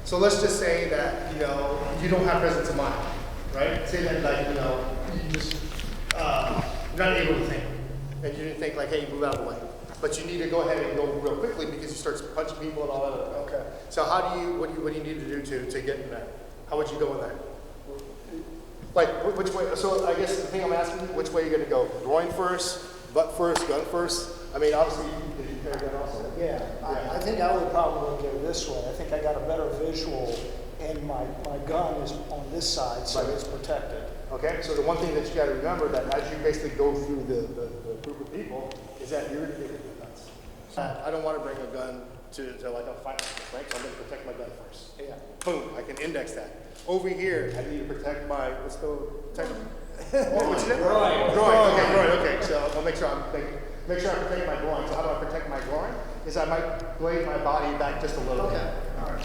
So let's just say that, you know, you don't have presence of mind, right? Say that, like, you know, you just, you're not able to think. And you didn't think like, hey, move out of the way. But you need to go ahead and go real quickly because you start punching people and all that other. Okay. So how do you, what do you need to do to get in that? How would you go in that? Like, which way, so I guess the thing I'm asking, which way are you gonna go? Groin first, butt first, gun first? I mean, obviously, you carry a gun also. Yeah, I think I would probably go this way. I think I got a better visual, and my gun is on this side, so it's protected. Okay, so the one thing that you gotta remember that as you basically go through the group of people is that you're gonna get the guns. I don't wanna bring a gun to like a fight, right? So I'm gonna protect my gun first. Yeah. Boom, I can index that. Over here, I need to protect my, let's go, protect what's it? Groin. Groin, okay, so I'll make sure I protect my groin. So how do I protect my groin? Is I might blade my body back just a little bit.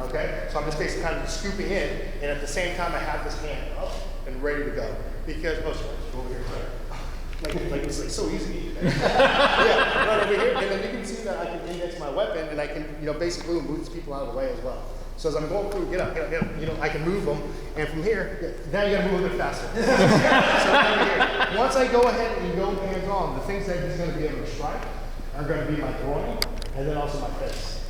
Okay, so I'm just basically kind of scooping in, and at the same time I have this hand up and ready to go. Because, oh, sorry, go over here, sorry. Like it's like so easy. Yeah, right over here, and then you can see that I can index my weapon, and I can, you know, basically move these people out of the way as well. So as I'm going through, get up, you know, I can move them, and from here, now you gotta move a bit faster. So over here, once I go ahead and go hands on, the things that he's gonna be able to strike are gonna be my groin, and then also my face.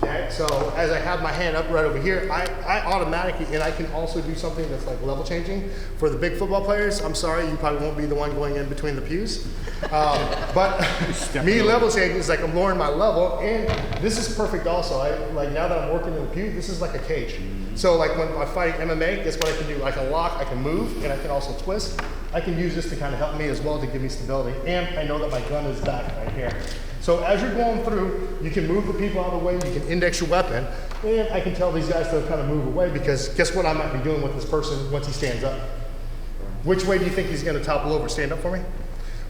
Okay, so as I have my hand up right over here, I automatically, and I can also do something that's like level changing. For the big football players, I'm sorry, you probably won't be the one going in between the pews. But me level changing is like I'm lowering my level, and this is perfect also. Like now that I'm working in the pew, this is like a cage. So like when I'm fighting MMA, guess what I can do? I can lock, I can move, and I can also twist. I can use this to kind of help me as well to give me stability. And I know that my gun is back right here. So as you're going through, you can move the people out of the way, you can index your weapon, and I can tell these guys to kind of move away because guess what I might be doing with this person once he stands up? Which way do you think he's gonna topple over? Stand up for me.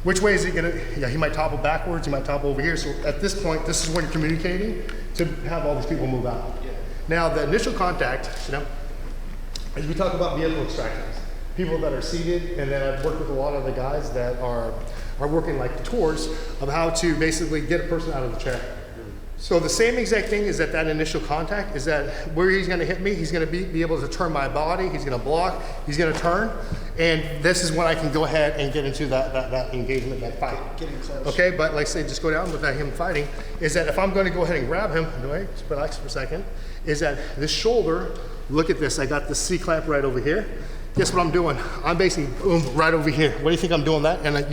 Which way is he gonna, yeah, he might topple backwards, he might topple over here. So at this point, this is when you're communicating to have all these people move out. Yeah. Now the initial contact, you know, as we talk about vehicle extractions, people that are seated, and then I've worked with a lot of the guys that are working like tours of how to basically get a person out of the chair. So the same exact thing is that initial contact is that where he's gonna hit me, he's gonna be able to turn my body, he's gonna block, he's gonna turn, and this is when I can go ahead and get into that engagement, that fight. Getting close. Okay, but like say, just go down without him fighting, is that if I'm gonna go ahead and grab him, wait, just relax for a second, is that this shoulder, look at this, I got the C-clamp right over here. Guess what I'm doing? I'm basically, boom, right over here. What do you think I'm doing that? And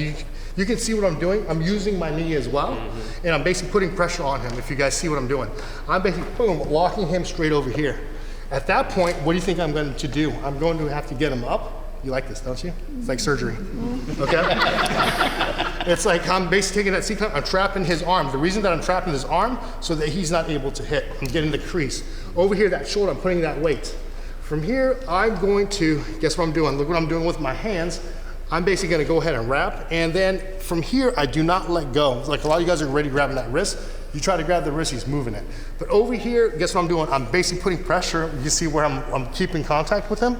you can see what I'm doing. I'm using my knee as well, and I'm basically putting pressure on him, if you guys see what I'm doing. I'm basically, boom, locking him straight over here. At that point, what do you think I'm going to do? I'm going to have to get him up. You like this, don't you? It's like surgery, okay? It's like I'm basically taking that C-clamp, I'm trapping his arm. The reason that I'm trapping his arm, so that he's not able to hit. I'm getting the crease. Over here, that shoulder, I'm putting that weight. From here, I'm going to, guess what I'm doing? Look what I'm doing with my hands. I'm basically gonna go ahead and wrap, and then from here, I do not let go. Like a lot of you guys are already grabbing that wrist. You try to grab the wrist, he's moving it. But over here, guess what I'm doing? I'm basically putting pressure. You see where I'm keeping contact with him?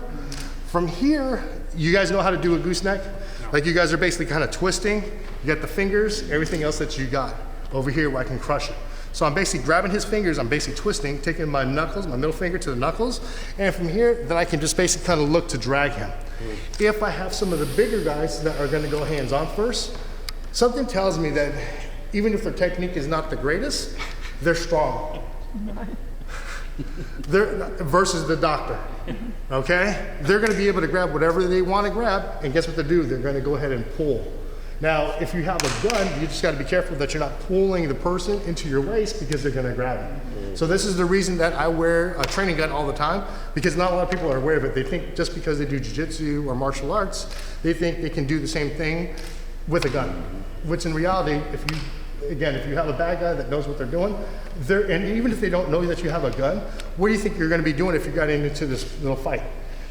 From here, you guys know how to do a gooseneck? No. Like you guys are basically kind of twisting. You got the fingers, everything else that you got. Over here where I can crush it. So I'm basically grabbing his fingers, I'm basically twisting, taking my knuckles, my middle finger to the knuckles, and from here, then I can just basically kind of look to drag him. If I have some of the bigger guys that are gonna go hands-on first, something tells me that even if their technique is not the greatest, they're strong. Versus the doctor, okay? They're gonna be able to grab whatever they wanna grab, and guess what they do? They're gonna go ahead and pull. Now, if you have a gun, you just gotta be careful that you're not pulling the person into your waist because they're gonna grab it. So this is the reason that I wear a training gun all the time, because not a lot of people are aware of it. They think just because they do jiu-jitsu or martial arts, they think they can do the same thing with a gun. Which in reality, if you have a bad guy that knows what they're doing, and even if they don't know that you have a gun, what do you think you're gonna be doing if you got into this little fight?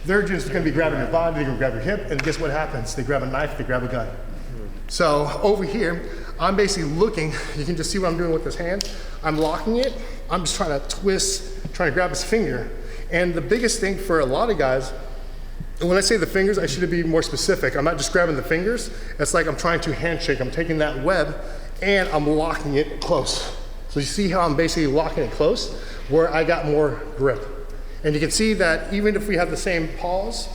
They're just gonna be grabbing your body, they're gonna grab your hip, and guess what happens? They grab a knife, they grab a gun. So over here, I'm basically looking, you can just see what I'm doing with this hand. I'm locking it, I'm just trying to twist, trying to grab his finger. And the biggest thing for a lot of guys, and when I say the fingers, I should be more specific. I'm not just grabbing the fingers, it's like I'm trying to handshake. I'm taking that web and I'm locking it close. So you see how I'm basically locking it close, where I got more grip. And you can see that even if we have the same paws,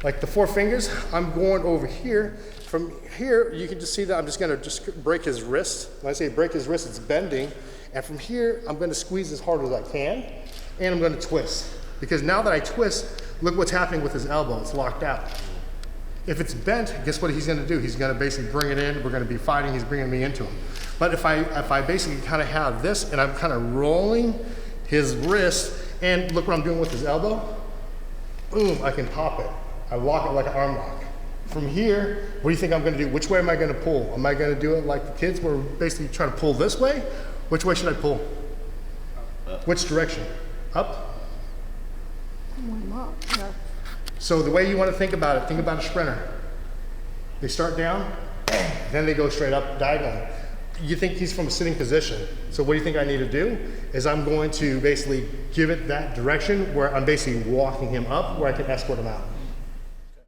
like the 4 fingers, I'm going over here. From here, you can just see that I'm just gonna break his wrist. When I say break his wrist, it's bending. And from here, I'm gonna squeeze as hard as I can, and I'm gonna twist. Because now that I twist, look what's happening with his elbow, it's locked out. If it's bent, guess what he's gonna do? He's gonna basically bring it in, we're gonna be fighting, he's bringing me into him. But if I basically kind of have this, and I'm kind of rolling his wrist, and look what I'm doing with his elbow, boom, I can pop it. I lock it like an arm lock. From here, what do you think I'm gonna do? Which way am I gonna pull? Am I gonna do it like the kids where we're basically trying to pull this way? Which way should I pull? Which direction? Up? Yeah. So the way you wanna think about it, think about a sprinter. They start down, then they go straight up diagonally. You think he's from a sitting position. So what do you think I need to do? Is I'm going to basically give it that direction where I'm basically walking him up where I can escort him out.